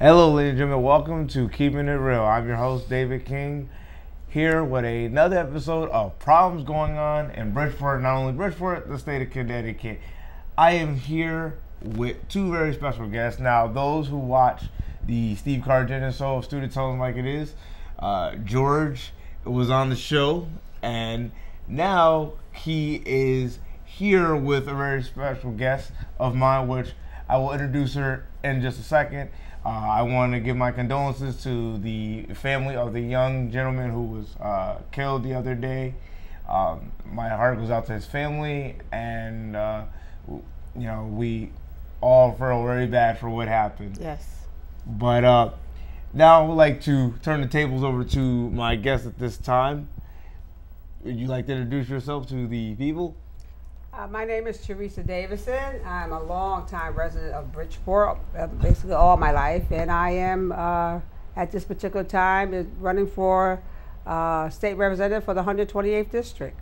Hello, ladies and gentlemen. Welcome to Keeping It Real. I'm your host, David King, here with another episode of Problems Going On in Bridgeport. Not only Bridgeport, the state of Connecticut. I am here with two very special guests. Now, those who watch the Steve Cardenas show of Student Telling Like It Is, George was on the show, and now he is here with a very special guest of mine, which I will introduce her in just a second. I want to give my condolences to the family of the young gentleman who was killed the other day. My heart goes out to his family, and we all feel very bad for what happened. Yes. But now I would like to turn the tables over to my guest at this time. Would you like to introduce yourself to the people? My name is Teresa Davison. I'm a long-time resident of Bridgeport, basically all my life, and I am at this particular time running for state representative for the 128th district.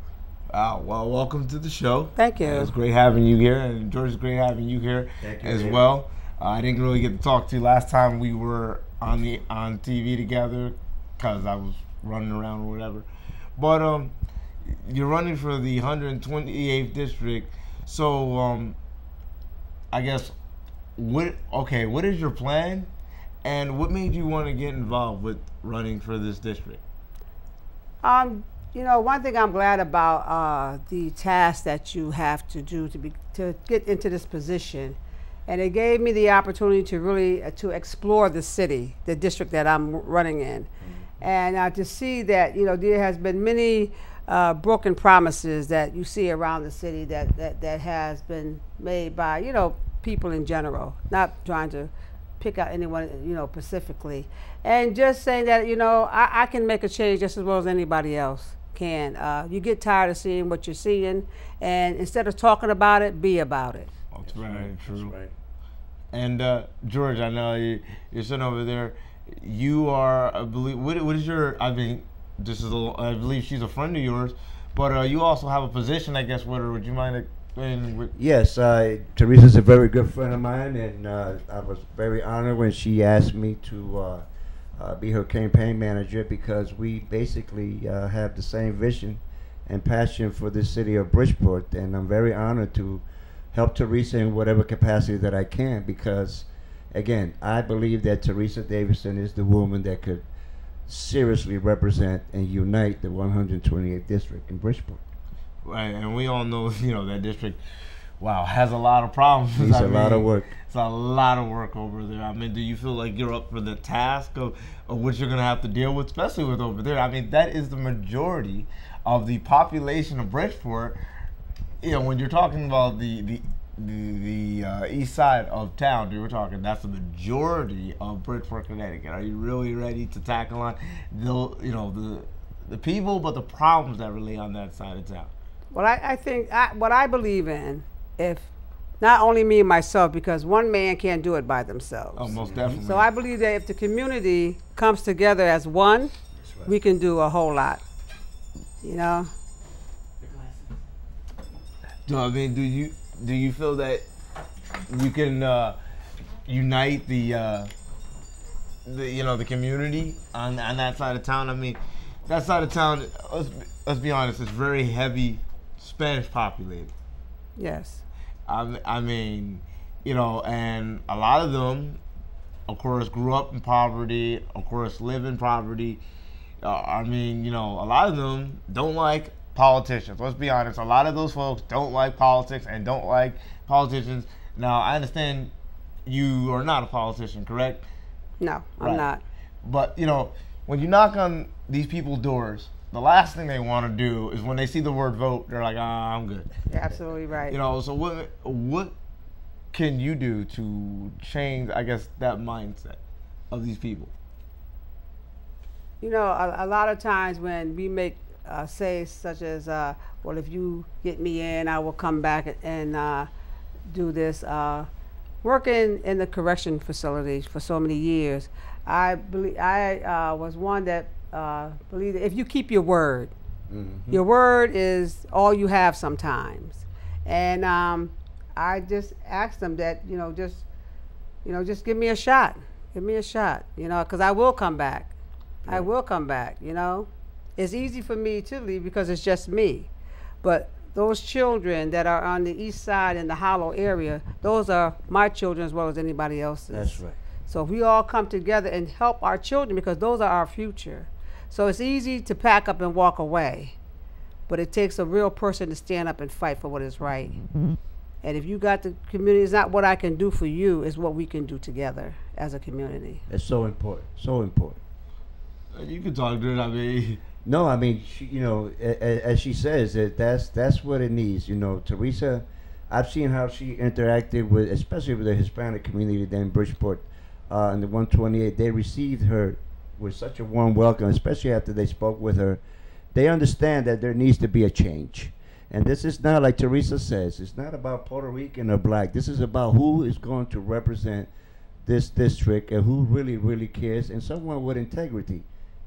Well, welcome to the show. Thank you. It's great having you here, and George, it's great having you here as well. I didn't really get to talk to you last time we were on TV together because I was running around or whatever. But you're running for the 128th district, so I guess what is your plan, and what made you want to get involved with running for this district? One thing I'm glad about the task that you have to do to get into this position, and it gave me the opportunity to really to explore the city, the district that I'm running in, and to see that there has been many broken promises that you see around the city that has been made by people in general, not trying to pick out anyone specifically, and just saying that I can make a change just as well as anybody else can. You get tired of seeing what you're seeing, and instead of talking about it, be about it. That's very true. Right. And George, I know you're sitting over there. You are, I believe, what is your? I mean, I believe she's a friend of yours, but you also have a position, I guess, with her. Would you mind explaining? Yes, Teresa's a very good friend of mine, and I was very honored when she asked me to be her campaign manager, because we basically have the same vision and passion for the city of Bridgeport, and I'm very honored to help Teresa in whatever capacity that I can, because, again, I believe that Teresa Davison is the woman that could seriously represent and unite the 128th district in Bridgeport. Right, and we all know, that district, has a lot of problems. It's a lot of work. It's a lot of work over there. I mean, do you feel like you're up for the task of what you're going to have to deal with, especially with over there? I mean, that is the majority of the population of Bridgeport. When you're talking about the east side of town, that's the majority of Bridgeport, Connecticut. Are you really ready to tackle on the people, but the problems that relate on that side of town? Well, I think what I believe in, if not only me and myself, because one man can't do it by themselves. Oh, most definitely. So I believe that if the community comes together as one, we can do a whole lot. I mean, do you feel that you can unite the community on that side of town? I mean, that side of town, let's be honest, it's very heavy Spanish populated. Yes. I mean, and a lot of them, of course, grew up in poverty, of course, live in poverty. A lot of them don't like politicians. Let's be honest. A lot of those folks don't like politics and don't like politicians. Now, I understand you are not a politician, correct? No, I'm not. But, when you knock on these people's doors, the last thing they want to do is when they see the word vote, they're like, I'm good. You're absolutely right. So what can you do to change, I guess, that mindset of these people? A lot of times when we make say such as, well, if you get me in, I will come back and do this. Working in the correction facilities for so many years, I believe I was one that believed that if you keep your word, your word is all you have sometimes. And I just asked them that, just give me a shot. Give me a shot, you know, because I will come back. Yeah. I will come back, you know. It's easy for me to leave because it's just me. But those children that are on the east side in the Hollow area, those are my children as well as anybody else's. That's right. So if we all come together and help our children, because those are our future. So it's easy to pack up and walk away, but it takes a real person to stand up and fight for what is right. And if you got the community, it's not what I can do for you, it's what we can do together as a community. It's so important. So important. You can talk to it. I mean, no, I mean, she, you know, as she says, that's what it needs. You know, Teresa, I've seen how she interacted with, especially with the Hispanic community there in Bridgeport, in the 128. They received her with such a warm welcome, especially after they spoke with her. They understand that there needs to be a change. And this is not, like Teresa says, it's not about Puerto Rican or black. This is about who is going to represent this district and who really, really cares, and someone with integrity.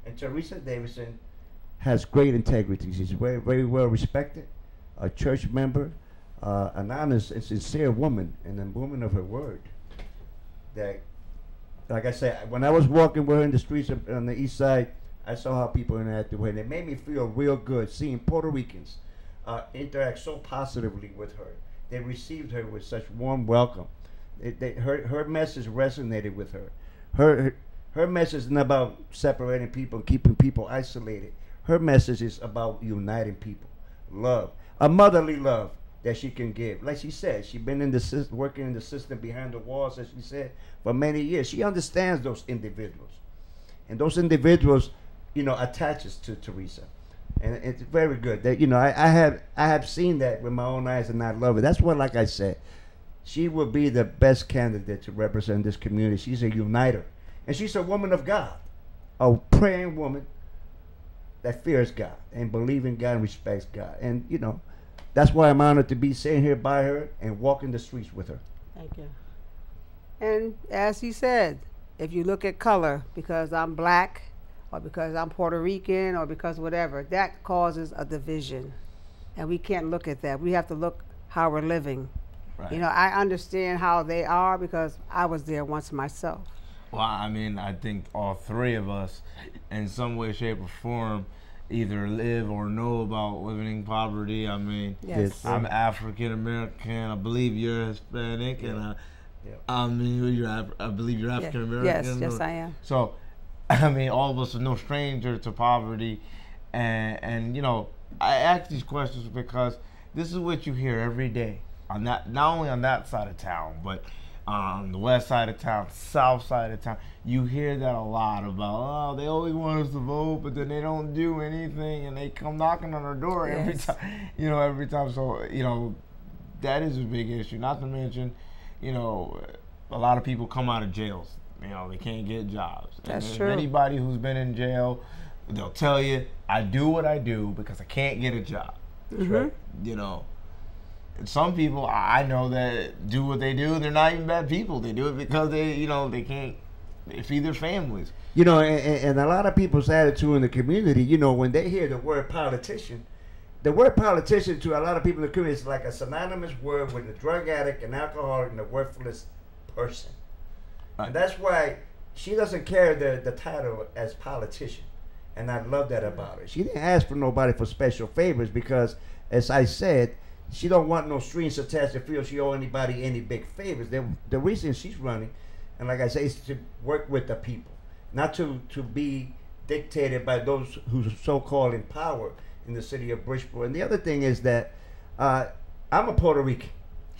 And Teresa Davidson has great integrity. She's very, very well respected, a church member, an honest and sincere woman, and a woman of her word. That, like I said, when I was walking with her in the streets on the east side, I saw how people interacted with her, and it made me feel real good seeing Puerto Ricans interact so positively with her. They received her with such warm welcome. Her message resonated with her. Her message isn't about separating people and keeping people isolated. Her message is about uniting people, love, a motherly love that she can give. Like she said, she's been in the working in the system behind the walls, as she said, for many years. She understands those individuals, and those individuals, you know, attaches to Teresa, and it's very good. That, you know, I have seen that with my own eyes, and I love it. That's what, like I said, she will be the best candidate to represent this community. She's a uniter, and she's a woman of God, a praying woman that fears God and believes in God and respects God. And, you know, that's why I'm honored to be sitting here by her and walking the streets with her. Thank you. And as he said, if you look at color, because I'm black or because I'm Puerto Rican or because whatever, that causes a division. And we can't look at that. We have to look how we're living. Right. You know, I understand how they are because I was there once myself. Well, I mean, I think all three of us, in some way, shape, or form, either live or know about living in poverty. I mean, yes. I'm African American. I believe you're Hispanic, and I mean, I believe you're African American. Yes, I am. So, I mean, all of us are no stranger to poverty, and you know, I ask these questions because this is what you hear every day on that, not only on that side of town, but on the west side of town, south side of town. You hear that a lot about, oh, they always want us to vote, but then they don't do anything, and they come knocking on our door every time, you know, every time. So, you know, that is a big issue. Not to mention, you know, a lot of people come out of jails. You know, they can't get jobs. That's true. Anybody who's been in jail, they'll tell you, I do what I do because I can't get a job. Mm-hmm. Right? You know, and some people I know that do what they do, they're not even bad people. They do it because they, you know, they can't, they feed their families. You know, and a lot of people's attitude in the community, you know, when they hear the word politician, the word politician to a lot of people in the community is like a synonymous word with a drug addict, an alcoholic, and a worthless person. And that's why she doesn't carry the title as politician. And I love that about her. She didn't ask for nobody for special favors because, as I said, she don't want no strings attached to feel she owe anybody any big favors. The reason she's running, and like I say, is to work with the people, not to be dictated by those who's so-called in power in the city of Bridgeport. And the other thing is that I'm a Puerto Rican,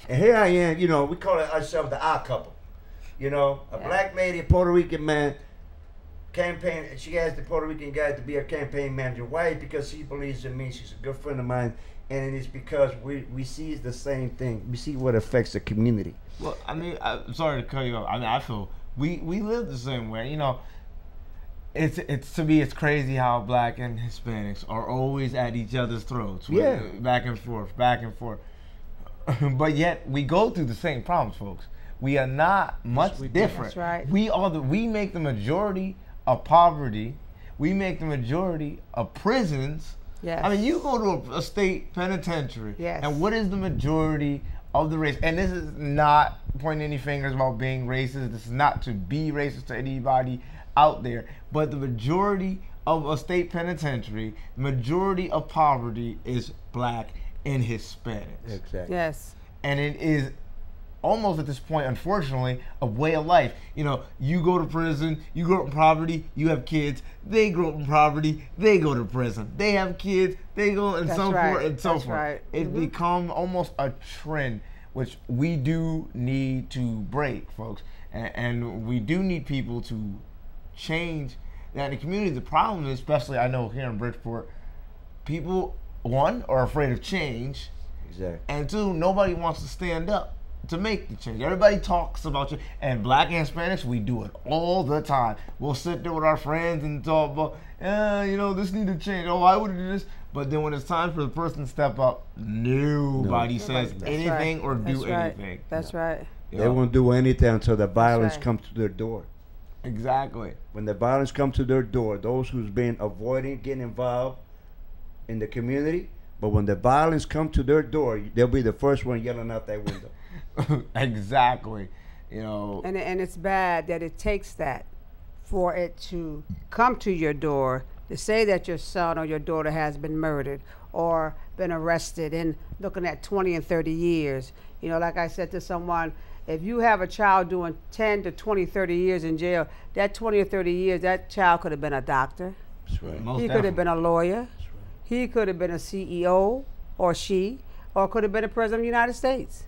and here I am. You know, we call it ourselves the odd couple. You know, a black lady, a Puerto Rican man, campaign. She asked the Puerto Rican guy to be her campaign manager. Why? Because she believes in me. She's a good friend of mine. And it's because we see the same thing. We see what affects the community. Well, I mean, I'm sorry to cut you off. I mean, I feel we live the same way. You know, it's to me, it's crazy how black and Hispanics are always at each other's throats. Yeah. Back and forth, back and forth. But yet we go through the same problems, folks. We are not much different. That's right. We make the majority of poverty. We make the majority of prisons. Yes. I mean, you go to a state penitentiary, yes, and what is the majority of the race? And this is not pointing any fingers about being racist. This is not to be racist to anybody out there. But the majority of a state penitentiary, majority of poverty is black and Hispanics. Exactly. Yes. And it is almost at this point, unfortunately, a way of life. You know, you go to prison, you grow up in poverty, you have kids, they grow up in poverty, they go to prison. They have kids, they go, and That's so right. forth and so That's forth. right. It become almost a trend, which we do need to break, folks. And we do need people to change that in the community. The problem is, especially I know here in Bridgeport, people, one, are afraid of change. Exactly. And two, nobody wants to stand up to make the change. Everybody talks about you, and black and Hispanics, we do it all the time. We'll sit there with our friends and talk about, you know, this need to change. Oh, I would do this. But then when it's time for the person to step up, nobody says That's anything right. or do That's right. anything. That's right. You They know? won't do anything until the violence right. comes to their door. Exactly. When the violence comes to their door, those who's been avoiding getting involved in the community, but when the violence comes to their door, they'll be the first one yelling out that window. Exactly. You know. And it's bad that it takes that for it to come to your door to say that your son or your daughter has been murdered or been arrested and looking at 20 and 30 years. You know, like I said to someone, if you have a child doing 10 to 20, 30 years in jail, that 20 or 30 years, that child could have been a doctor. That's right. Most He could have definitely. been a lawyer. That's right. He could have been a CEO or she, or could have been a president of the United States.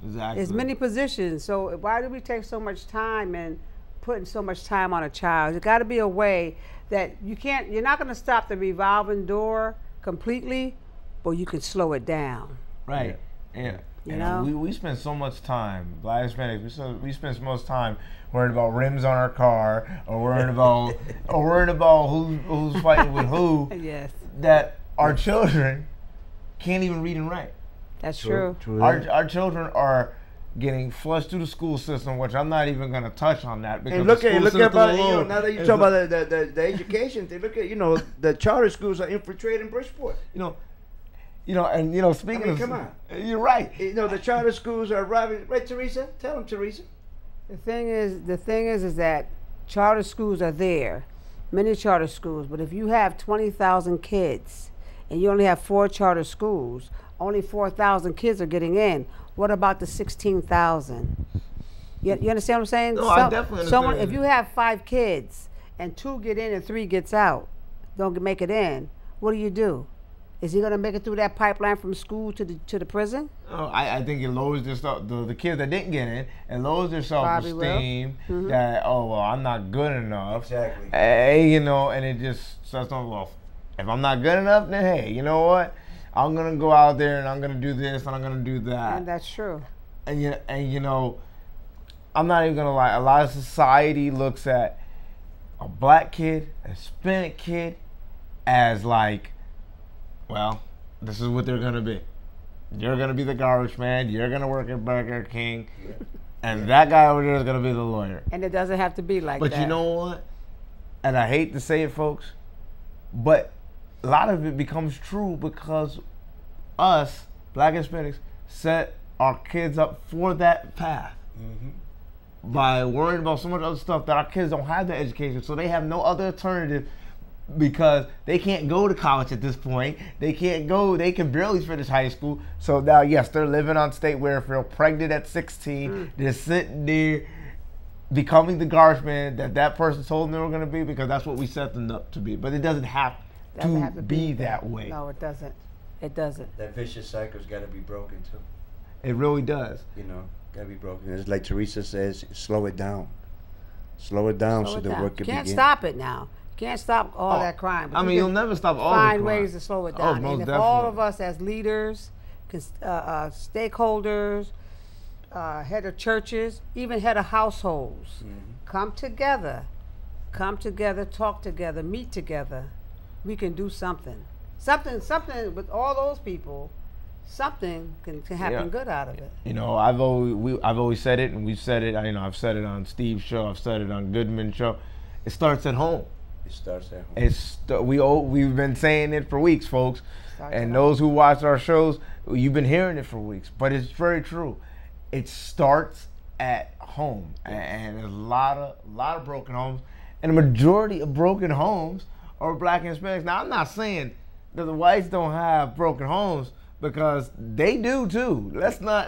Exactly. There's many positions. So why do we take so much time and putting so much time on a child? There's got to be a way that you're not going to stop the revolving door completely, but you can slow it down. Right. And, You and know? we spend so much time, black Hispanics, we spend so much time worrying about rims on our car, or worrying about who's fighting with who, Yes, that our children can't even read and write. that's true. Our children are getting flushed through the school system, which I'm not even going to touch on that. Because And look the at school system alone now that you is talk about the education thing. Look at the charter schools are infiltrating Bridgeport. Speaking I mean, of, come on. You're right. The charter schools are arriving. Right, Teresa? Tell them, Teresa. The thing is that charter schools are there, many charter schools. But if you have 20,000 kids and you only have 4 charter schools, only 4,000 kids are getting in. What about the 16,000? You understand what I'm saying? No, I definitely understand. If you have 5 kids and 2 get in and 3 gets out, don't make it in, what do? Is he going to make it through that pipeline from school to the prison? Oh, I think it lowers their the kids that didn't get in, it lowers their Probably will. self-esteem. Mhm. That I'm not good enough. Exactly. Hey, and it just starts on, well, if I'm not good enough, then hey, you know what? I'm gonna go out there and I'm gonna do this and I'm gonna do that. And that's true. And I'm not even gonna lie. A lot of society looks at a black kid, a Hispanic kid, as like, well, this is what they're gonna be. You're gonna be the garbage man. You're gonna work at Burger King, and that guy over there is gonna be the lawyer. And it doesn't have to be like But that. you know what? And I hate to say it, folks, but a lot of it becomes true because us, black Hispanics, set our kids up for that path by worrying about so much other stuff that our kids don't have the education, so they have no other alternative because they can't go to college at this point. They can barely finish high school. So now, yes, they're living on state welfare, pregnant at 16. They're sitting there becoming the garbage man that person told them they were going to be because that's what we set them up to be. But it doesn't have to be that way. No, it doesn't. It doesn't. That vicious cycle's got to be broken too. It really does. Got to be broken. It's like Teresa says, slow it down. Slow it down so the work can begin. Can't stop it now. Can't stop all that crime. But you'll never stop all the crime. Find ways to slow it Oh, down. most And if all of definitely. us as leaders, stakeholders, head of churches, even head of households, come together, talk together, meet together, we can do something. Something with all those people. Something can happen good out of it. I've always said it, and we've said it. I've said it on Steve's show. I've said it on Goodman's show. It starts at home. It starts at home. We've been saying it for weeks, folks. Starts And at those who watch our shows, you've been hearing it for weeks. But it's very true. It starts at home, and there's a lot of broken homes, and the majority of broken homes are black and Hispanics. Now, I'm not saying that the whites don't have broken homes, because they do too. Let's not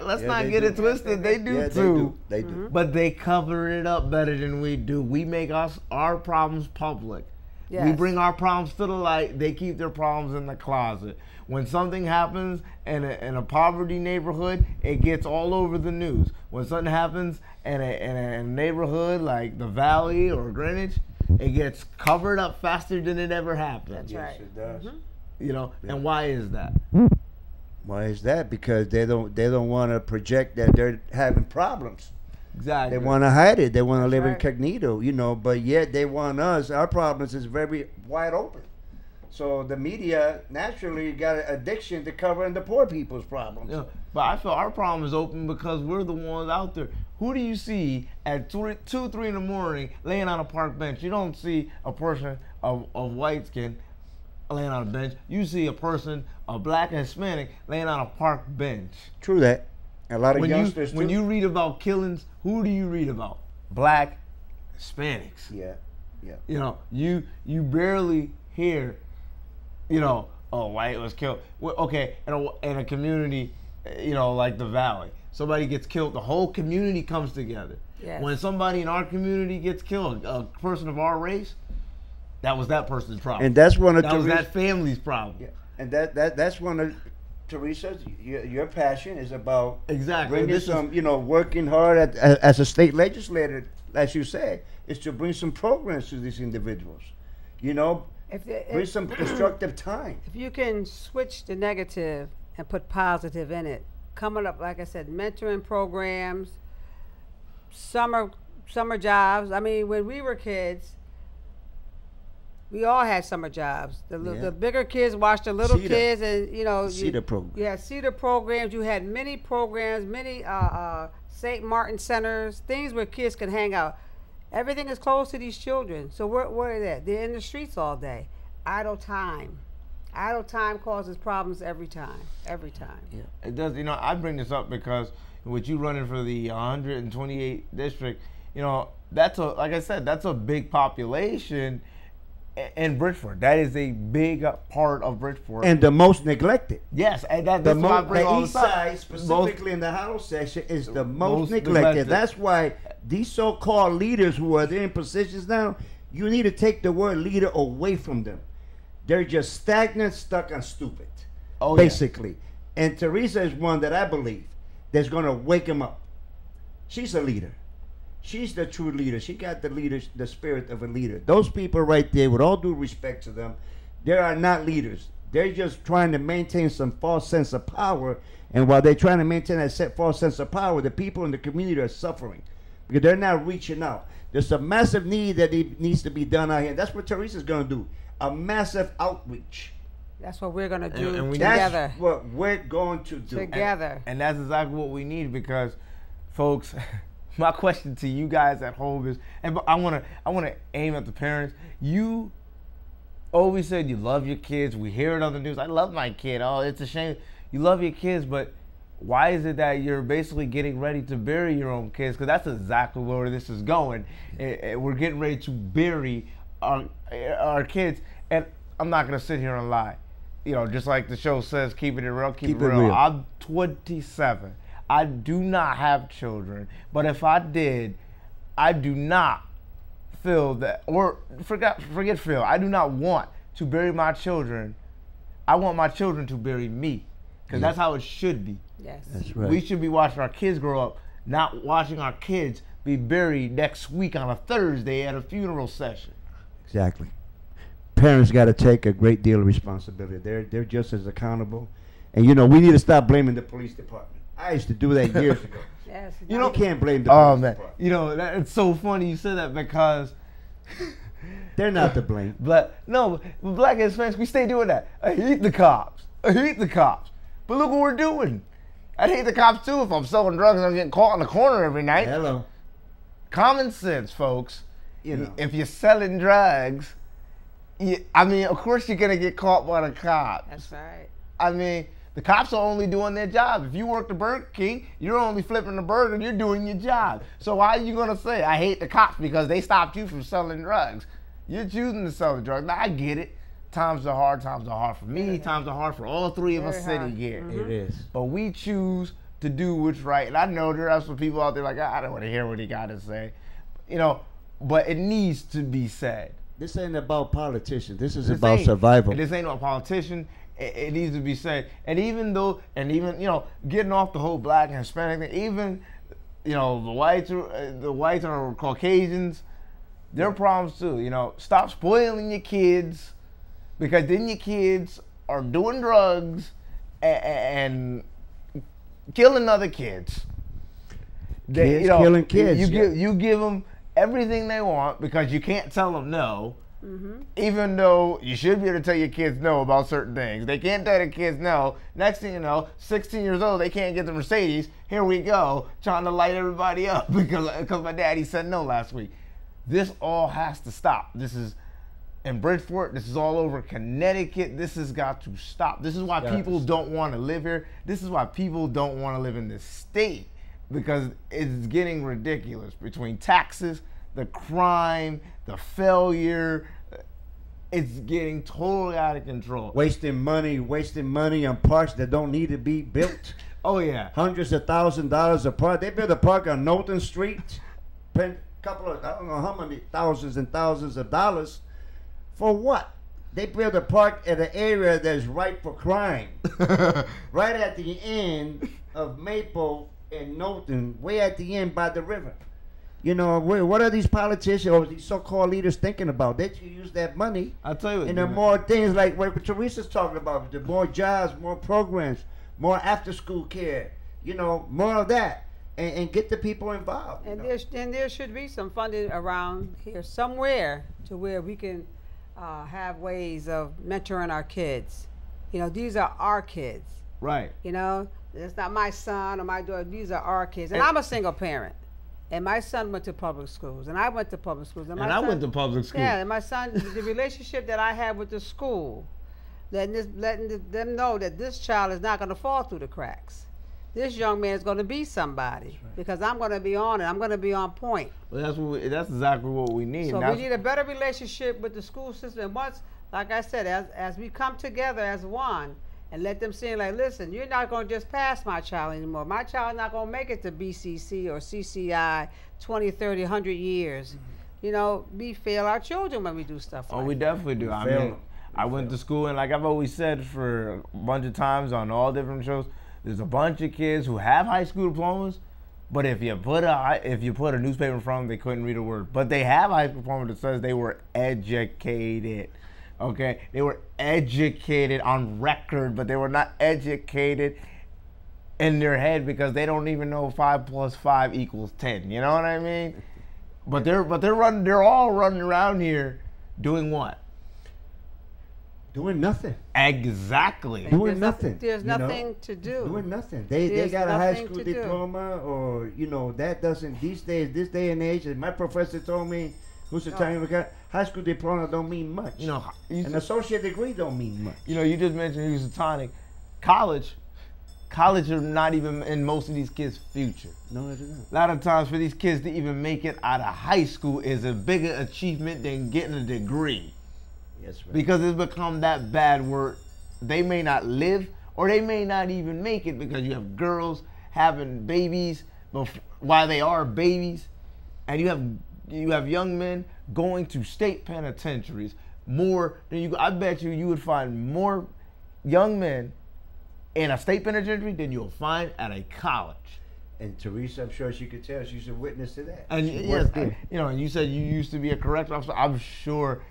get it twisted. They do too. They do. But they cover it up better than we do. We make our problems public. Yes. We bring our problems to the light. They keep their problems in the closet. When something happens in a poverty neighborhood, it gets all over the news. When something happens in a neighborhood like the Valley or Greenwich, it gets covered up faster than it ever happened. That's right. Yes, it does. You know, and why is that? Why is that? Because they don't want to project that they're having problems. Exactly. They want to hide it. They want to live right. incognito, you know. But yet they want us. Our problems is very wide open. So the media naturally got an addiction to covering the poor people's problems. Yeah, but I feel our problem is open because we're the ones out there. Who do you see at 2, 3 in the morning laying on a park bench? You don't see a person of white skin laying on a bench. You see a person, a black and Hispanic, laying on a park bench. True that. A lot of youngsters when you read about killings, who do you read about? Black, Hispanics. Yeah, yeah. You know, you barely hear, you know, oh, white was killed. Well, okay, in a community, you know, like the Valley, somebody gets killed, the whole community comes together. Yes. When somebody in our community gets killed, a person of our race, that was that person's problem. And that's one of that was that family's problem. Yeah. And that's one of Teresa's. Your passion is about bringing some, you know, working hard as a state legislator, as you say, is to bring some programs to these individuals. You know, bring some constructive time. If you can switch the negative and put positive in it, coming up, like I said, mentoring programs, summer jobs. I mean, when we were kids, we all had summer jobs. The bigger kids watched the little kids, and you know, CETA programs. Yeah, CETA programs. You had many programs, many St. Martin centers, things where kids can hang out. Everything is closed to these children. So what are they? They're in the streets all day. Idle time. Idle time causes problems every time. Every time. Yeah, it does. You know, I bring this up because with you running for the 128 district, you know, that's like I said, that's a big population in Bridgeport. That is a big part of Bridgeport. And the most neglected. Yes, and that's why I bring all the east side, specifically in the Hollow section, is the most neglected. neglected. That's why these so-called leaders who are there in positions now, you need to take the word leader away from them. They're just stagnant, stuck, and stupid, basically. Yeah. And Teresa is one that I believe that's going to wake them up. She's a leader. She's the true leader. She got the spirit of a leader. Those people right there, with all due respect to them, they are not leaders. They're just trying to maintain some false sense of power. And while they're trying to maintain that false sense of power, the people in the community are suffering because they're not reaching out. There's a massive need that needs to be done out here. That's what Teresa's going to do, a massive outreach. That's what we're going to do and together. That's what we're going to do. Together. And that's exactly what we need because, folks, my question to you guys at home is, and I want to aim at the parents. You always said you love your kids. We hear it on the news. I love my kid. Oh, it's a shame. You love your kids, but why is it that you're basically getting ready to bury your own kids? Because that's exactly where this is going. We're getting ready to bury our kids. And I'm not going to sit here and lie. You know, just like the show says, keeping it real, keep it real. I'm 27. I do not have children, but if I did, I do not feel that, or forget feel, I do not want to bury my children. I want my children to bury me, because that's how it should be. Yes. That's right. We should be watching our kids grow up, not watching our kids be buried next week on a Thursday at a funeral session. Exactly. Parents got to take a great deal of responsibility. They're just as accountable. And, you know, we need to stop blaming the police department. I used to do that years ago. Yes. You know, can't blame the police department. You know, it's so funny you said that because they're not to blame. But no, black and Hispanics, we stay doing that. I hate the cops. I hate the cops. But look what we're doing. I'd hate the cops too if I'm selling drugs and I'm getting caught in the corner every night. Hello. Common sense, folks. You know. If you're selling drugs, I mean, of course you're gonna get caught by the cops. That's right. I mean, The cops are only doing their job. If you work the Burger King, you're only flipping the burger, you're doing your job. So why are you gonna say, I hate the cops because they stopped you from selling drugs? You're choosing to sell the drugs. Now I get it. Times are hard for me, times are hard for all three of us sitting here. It is. But we choose to do what's right. And I know there are some people out there like, I don't want to hear what he got to say. You know, but it needs to be said. This ain't about politicians. This is about survival. This ain't about politician. It needs to be said. And even you know, getting off the whole black and Hispanic thing, even, you know, the whites or Caucasians, their problems too. You know, stop spoiling your kids, because then your kids are doing drugs and killing other kids. Kids killing kids. You give them everything they want because you can't tell them no. Even though you should be able to tell your kids no about certain things. They can't tell their kids no. Next thing you know, 16 years old, they can't get the Mercedes. Here we go, trying to light everybody up because my daddy said no last week. This all has to stop. This is in Bridgeport. This is all over Connecticut. This has got to stop. This is why people don't want to live here. This is why people don't want to live in this state, because it's getting ridiculous between taxes, the crime, the failure. It's getting totally out of control. Wasting money on parks that don't need to be built. Oh yeah, hundreds of $1,000s a park. They built a park on Knowlton Street, spent a couple of, I don't know how many thousands and thousands of dollars. For what? They built a park at an area that's ripe for crime. Right at the end of Maple and Knowlton, way at the end by the river. You know, what are these politicians or these so-called leaders thinking about? They should use that money. I'll tell you what. And there are more things like what Teresa's talking about. The more jobs, more programs, more after-school care. You know, more of that. And get the people involved. And there should be some funding around here somewhere to where we can have ways of mentoring our kids. You know, these are our kids. Right. You know, it's not my son or my daughter. These are our kids. And I'm a single parent. And my son went to public schools, and I went to public schools. And I went to public school. Yeah, and my son, the relationship that I had with the school, letting them know that this child is not going to fall through the cracks. This young man is going to be somebody, because I'm going to be on it. I'm going to be on point. Well, that's exactly what we need. So we need a better relationship with the school system. And once, like I said, as we come together as one, and let them see, like, listen, you're not going to just pass my child anymore. My child's not going to make it to BCC or CCI 20, 30, 100 years. You know, we fail our children when we do stuff like that. Oh, we definitely do. I mean, I went to school, and like I've always said for a bunch of times on all different shows, there's a bunch of kids who have high school diplomas, but if you put a newspaper in front of them, they couldn't read a word. But they have a high school diploma that says they were educated. Okay, they were educated on record, but they were not educated in their head, because they don't even know 5 + 5 = 10. You know what I mean? But they're all running around here doing what? Doing nothing. Exactly. Doing nothing. There's nothing to do. Doing nothing. They got a high school diploma, or you know, that doesn't, these days, this day and age. My professor told me, who's the time high school diploma don't mean much. You know, an associate degree don't mean much. You know, you just mentioned Housatonic. College are not even in most of these kids' future. No, it's not. A lot of times for these kids to even make it out of high school is a bigger achievement than getting a degree. Yes, right. Because it's become that bad where they may not live, or they may not even make it, because you have girls having babies while they are babies, and you have young men going to state penitentiaries more than I bet you would find more young men in a state penitentiary than you'll find at a college. And Teresa, I'm sure she could tell. She's a witness to that. And yes, you know, and you said you used to be a correctional officer. I'm sure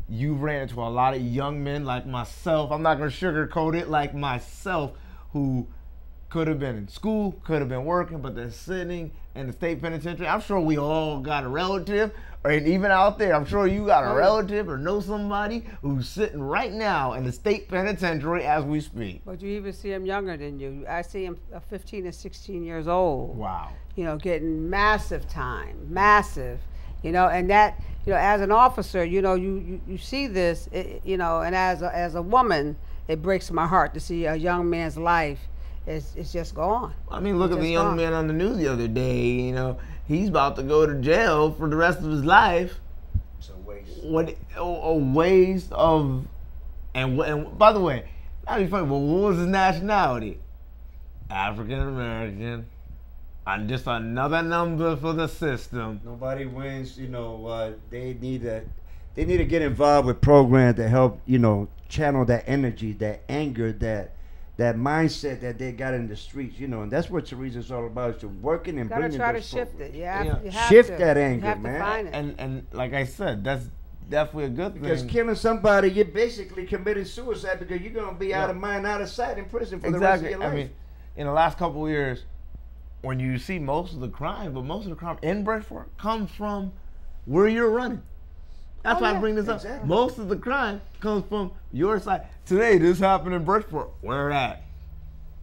you ran into a lot of young men like myself. I'm not going to sugarcoat it, like myself, who could have been in school, could have been working, but they're sitting in the state penitentiary. I'm sure we all got a relative, or even out there, I'm sure you got a relative or know somebody who's sitting right now in the state penitentiary as we speak. But you even see them younger than you. I see them 15 and 16 years old. Wow. You know, getting massive time, massive. You know, and that, you know, as an officer, you know, you see this, you know, and as a woman, it breaks my heart to see a young man's life is just gone. I mean, look It's at the just young gone. man on the news the other day. You know, he's about to go to jail for the rest of his life. It's a waste. What a waste of, and by the way, not be funny, but what was his nationality? African American. Just another number for the system. Nobody wins. You know, they need to get involved with programs to help, you know, channel that energy, that anger, that mindset that they got in the streets, you know, and that's what Teresa's all about, is to working and Gotta bringing try to those shift programs. it. Yeah. You have Shift to. that You anger, have to man. find it. And like I said, that's definitely a good Because thing. killing somebody, you're basically committing suicide, because you're going to be out Yeah. of mind, out of sight in prison for the rest of Exactly. your life. I mean, in the last couple of years, when you see most of the crime, but most of the crime in Bridgeport comes from where you're running. That's Oh, why I yeah. bring this up. Exactly. Most of the crime comes from your side. Today, this happened in Bridgeport. Where at?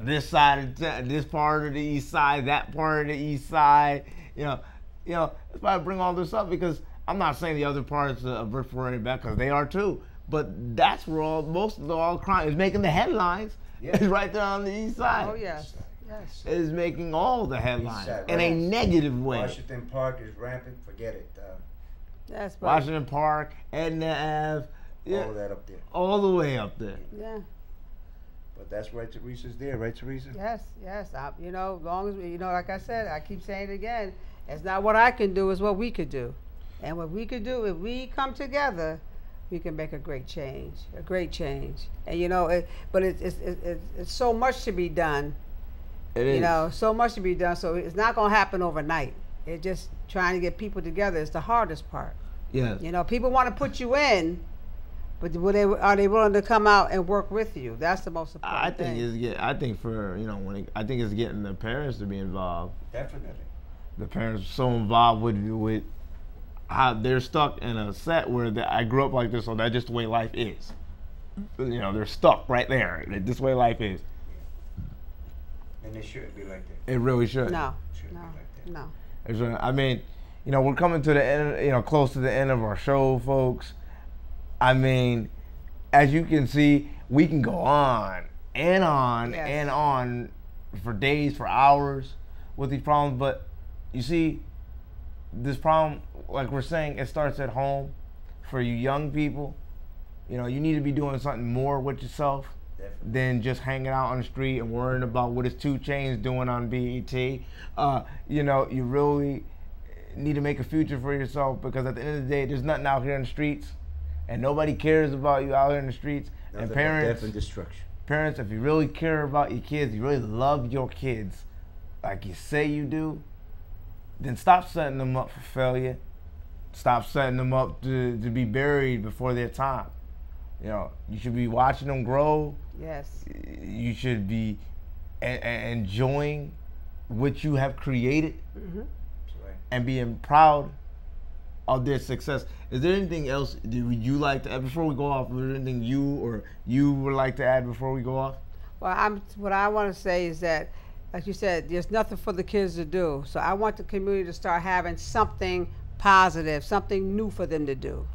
This side of this part of the east side, that part of the east side. You know, that's why I bring all this up, because I'm not saying the other parts of Bridgeport ain't bad, because they are too. But that's where most of the crime is making the headlines. Yeah. Is right there on the east side. Oh yes, yes. Is making all the headlines East side, in a right. negative way. Washington Park is rampant. Forget it. Yes, but Washington Park, Edna Ave, All of that up there. all the way up there. yeah. But that's why Teresa's there, right, Teresa? Yes, yes. You know, as long as we, you know, like I said, I keep saying it again. It's not what I can do; it's what we could do. And what we could do, if we come together, we can make a great change. A great change. And you know, it's so much to be done. It is. You know, so much to be done. So it's not going to happen overnight. It's just trying to get people together is the hardest part. Yes. You know, people want to put you in, but are they willing to come out and work with you? That's the most important I think thing. I think for I think it's getting the parents to be involved. Definitely. The parents are so involved with how they're stuck in a set where I grew up like this, so that's just the way life is. You know, they're stuck right there. This way life is. And it shouldn't be like that. It really should. No, Shouldn't no, be like that. no. I mean, you know, we're coming to the end, you know, close to the end of our show, folks. I mean, as you can see, we can go on and on Yes. and on for days, for hours with these problems. But you see, this problem, like we're saying, it starts at home. For you young people, you know, you need to be doing something more with yourself Definitely. than just hanging out on the street and worrying about what is 2 Chainz doing on BET. You know, you really need to make a future for yourself, because at the end of the day, there's nothing out here in the streets, and nobody cares about you out here in the streets. Nothing And but parents, death and destruction. parents, if you really care about your kids, you really love your kids like you say you do, then stop setting them up for failure. Stop setting them up to be buried before their time. You know, you should be watching them grow. Yes. You should be enjoying what you have created Mm-hmm. That's right. and being proud of their success. Is there anything else that you like to add before we go off? Is there anything you would like to add before we go off? Well, what I want to say is that, like you said, there's nothing for the kids to do. So I want the community to start having something positive, something new for them to do.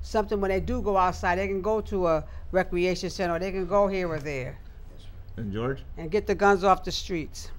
Something when they do go outside, they can go to a recreation center, or they can go here or there That's right. And George? and get the guns off the streets.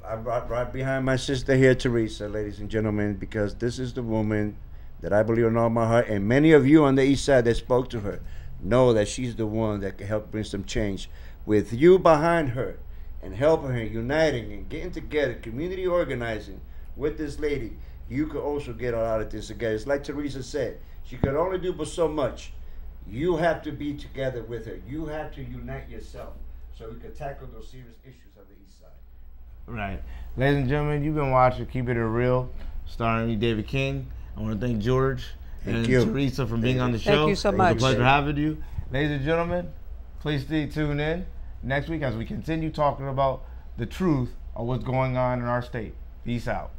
I'm right behind my sister here, Teresa, ladies and gentlemen, because this is the woman that I believe in all my heart, and many of you on the east side that spoke to her know that she's the one that can help bring some change. With you behind her and helping her, uniting and getting together, community organizing with this lady, you could also get a lot of this together. It's like Teresa said, she could only do but so much. You have to be together with her. You have to unite yourself so we can tackle those serious issues of the east side. Right. Ladies and gentlemen, you've been watching Keep It Real, starring me, David King. I want to thank George and you. Teresa for being on the show. Thank you so It was much. a pleasure having you. Ladies and gentlemen, please stay tuned in next week as we continue talking about the truth of what's going on in our state. Peace out.